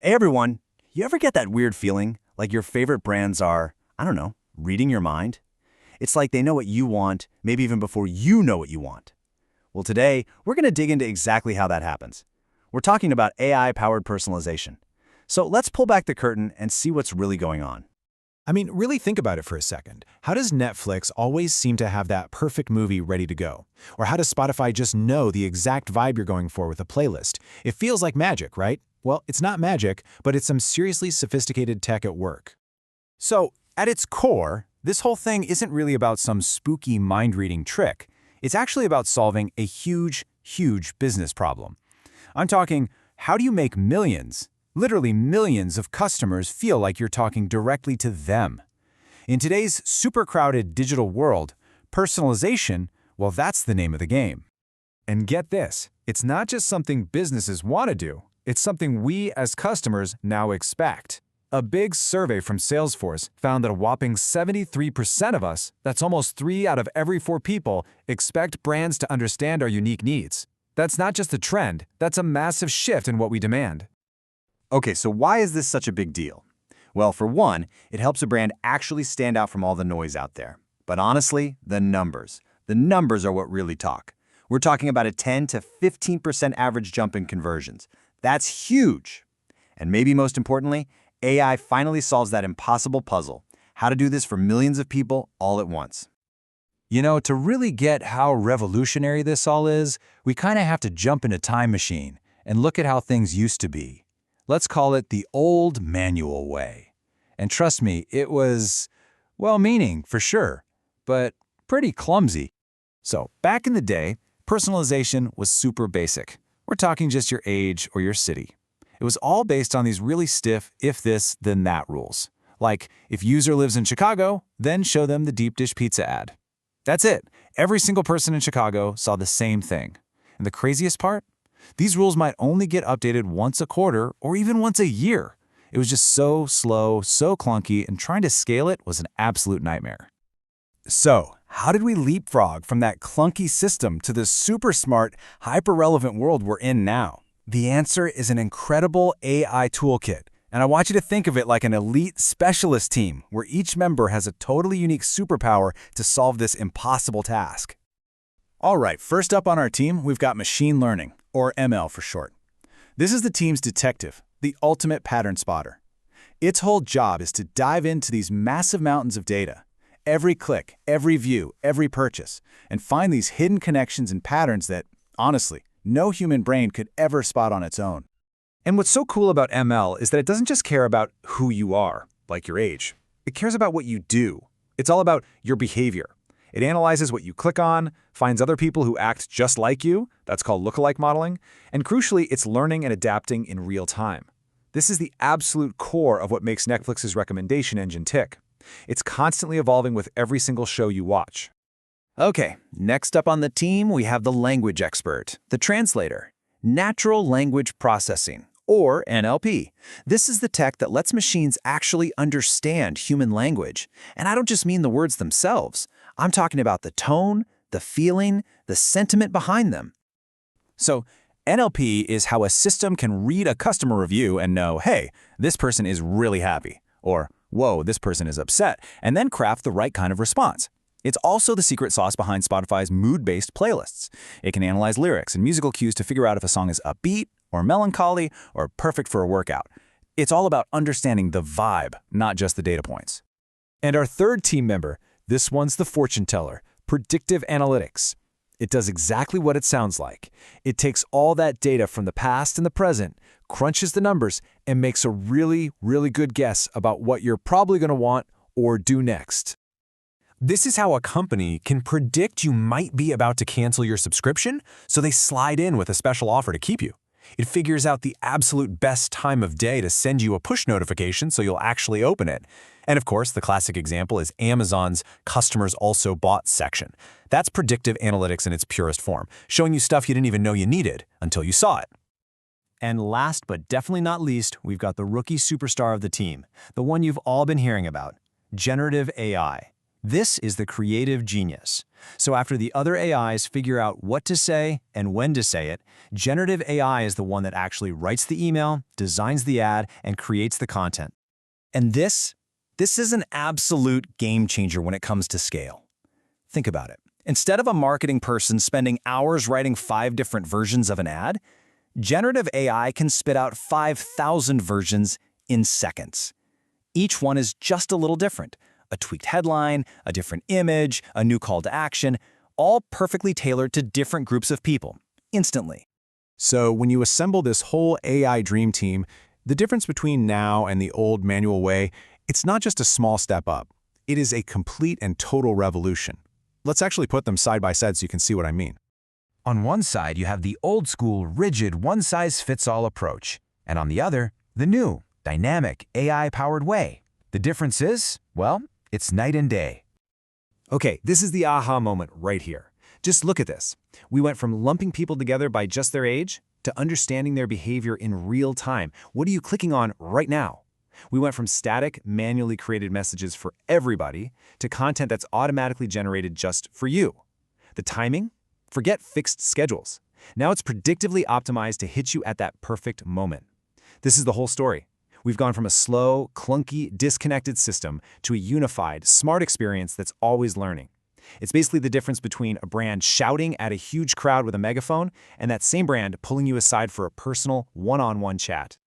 Hey everyone, you ever get that weird feeling like your favorite brands are, I don't know, reading your mind? It's like they know what you want, maybe even before you know what you want. Well, today, we're going to dig into exactly how that happens. We're talking about AI-powered personalization. So let's pull back the curtain and see what's really going on. I mean, really think about it for a second. How does Netflix always seem to have that perfect movie ready to go? Or how does Spotify just know the exact vibe you're going for with a playlist? It feels like magic, right? Well, it's not magic, but it's some seriously sophisticated tech at work. So, at its core, this whole thing isn't really about some spooky mind-reading trick. It's actually about solving a huge, huge business problem. I'm talking, how do you make millions, literally millions of customers feel like you're talking directly to them? In today's super crowded digital world, personalization, well, that's the name of the game. And get this, it's not just something businesses want to do, it's something we as customers now expect. A big survey from Salesforce found that a whopping 73% of us, that's almost 3 out of every 4 people, expect brands to understand our unique needs. That's not just a trend, that's a massive shift in what we demand. Okay, so why is this such a big deal? Well, for one, it helps a brand actually stand out from all the noise out there. But honestly, the numbers. The numbers are what really talk. We're talking about a 10 to 15% average jump in conversions. That's huge. And maybe most importantly, AI finally solves that impossible puzzle, how to do this for millions of people all at once. You know, to really get how revolutionary this all is, we kind of have to jump in a time machine and look at how things used to be. Let's call it the old manual way. And trust me, it was well-meaning for sure, but pretty clumsy. So back in the day, personalization was super basic. We're talking just your age or your city. It was all based on these really stiff if this, then that rules. Like, if user lives in Chicago, then show them the deep dish pizza ad. That's it. Every single person in Chicago saw the same thing. And the craziest part? These rules might only get updated once a quarter or even once a year. It was just so slow, so clunky, and trying to scale it was an absolute nightmare. So, how did we leapfrog from that clunky system to the super smart, hyper-relevant world we're in now? The answer is an incredible AI toolkit. And I want you to think of it like an elite specialist team where each member has a totally unique superpower to solve this impossible task. All right, first up on our team, we've got machine learning, or ML for short. This is the team's detective, the ultimate pattern spotter. Its whole job is to dive into these massive mountains of data, every click, every view, every purchase, and find these hidden connections and patterns that, honestly, no human brain could ever spot on its own. And what's so cool about ML is that it doesn't just care about who you are, like your age. It cares about what you do. It's all about your behavior. It analyzes what you click on, finds other people who act just like you, that's called lookalike modeling, and crucially, it's learning and adapting in real time. This is the absolute core of what makes Netflix's recommendation engine tick. It's constantly evolving with every single show you watch. Okay, next up on the team, we have the language expert, the translator. Natural language processing, or NLP. This is the tech that lets machines actually understand human language. And I don't just mean the words themselves. I'm talking about the tone, the feeling, the sentiment behind them. So, NLP is how a system can read a customer review and know, hey, this person is really happy, or whoa, this person is upset, and then craft the right kind of response. It's also the secret sauce behind Spotify's mood-based playlists. It can analyze lyrics and musical cues to figure out if a song is upbeat or melancholy or perfect for a workout. It's all about understanding the vibe, not just the data points. And our third team member, this one's the fortune teller, predictive analytics. It does exactly what it sounds like. It takes all that data from the past and the present, crunches the numbers, and makes a really, really good guess about what you're probably going to want or do next. This is how a company can predict you might be about to cancel your subscription, so they slide in with a special offer to keep you. It figures out the absolute best time of day to send you a push notification so you'll actually open it. And of course, the classic example is Amazon's Customers Also Bought section. That's predictive analytics in its purest form, showing you stuff you didn't even know you needed until you saw it. And last but definitely not least, we've got the rookie superstar of the team, the one you've all been hearing about, generative AI. This is the creative genius. So after the other AIs figure out what to say and when to say it, generative AI is the one that actually writes the email, designs the ad, and creates the content. And this is an absolute game changer when it comes to scale. Think about it. Instead of a marketing person spending hours writing 5 different versions of an ad, generative AI can spit out 5,000 versions in seconds. Each one is just a little different. A tweaked headline, a different image, a new call to action, all perfectly tailored to different groups of people, instantly. So when you assemble this whole AI dream team, the difference between now and the old manual way, it's not just a small step up. It is a complete and total revolution. Let's actually put them side by side so you can see what I mean. On one side, you have the old-school, rigid, one-size-fits-all approach, and on the other, the new, dynamic, AI-powered way. The difference is, well, it's night and day. Okay, this is the aha moment right here. Just look at this. We went from lumping people together by just their age to understanding their behavior in real time. What are you clicking on right now? We went from static, manually created messages for everybody to content that's automatically generated just for you. The timing? Forget fixed schedules. Now it's predictively optimized to hit you at that perfect moment. This is the whole story. We've gone from a slow, clunky, disconnected system to a unified, smart experience that's always learning. It's basically the difference between a brand shouting at a huge crowd with a megaphone and that same brand pulling you aside for a personal, one-on-one chat.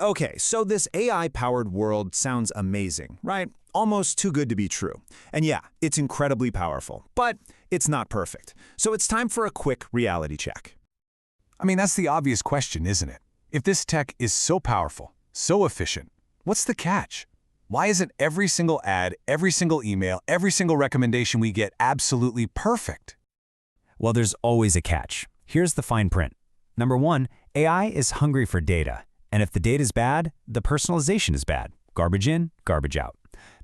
Okay, so this AI-powered world sounds amazing, right? Almost too good to be true. And yeah, it's incredibly powerful, but it's not perfect. So it's time for a quick reality check. I mean, that's the obvious question, isn't it? If this tech is so powerful, so efficient, what's the catch? Why isn't every single ad, every single email, every single recommendation we get absolutely perfect? Well, there's always a catch. Here's the fine print. Number 1, AI is hungry for data. And if the data is bad, the personalization is bad. Garbage in, garbage out.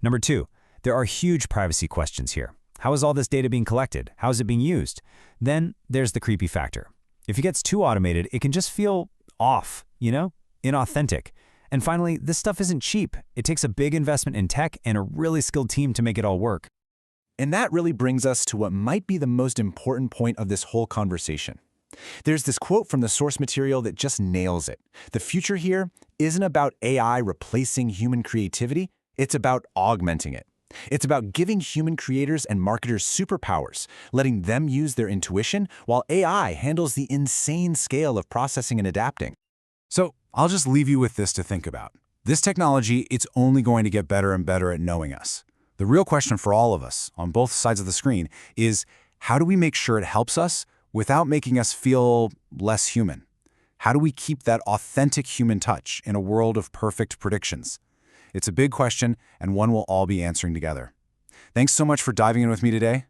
Number 2, there are huge privacy questions here. How is all this data being collected? How is it being used? Then there's the creepy factor. If it gets too automated, it can just feel off, inauthentic. And finally, this stuff isn't cheap. It takes a big investment in tech and a really skilled team to make it all work. And that really brings us to what might be the most important point of this whole conversation. There's this quote from the source material that just nails it. The future here isn't about AI replacing human creativity, it's about augmenting it. It's about giving human creators and marketers superpowers, letting them use their intuition while AI handles the insane scale of processing and adapting. So I'll just leave you with this to think about. This technology, it's only going to get better and better at knowing us. The real question for all of us, on both sides of the screen, is how do we make sure it helps us without making us feel less human? How do we keep that authentic human touch in a world of perfect predictions? It's a big question and one we'll all be answering together. Thanks so much for diving in with me today.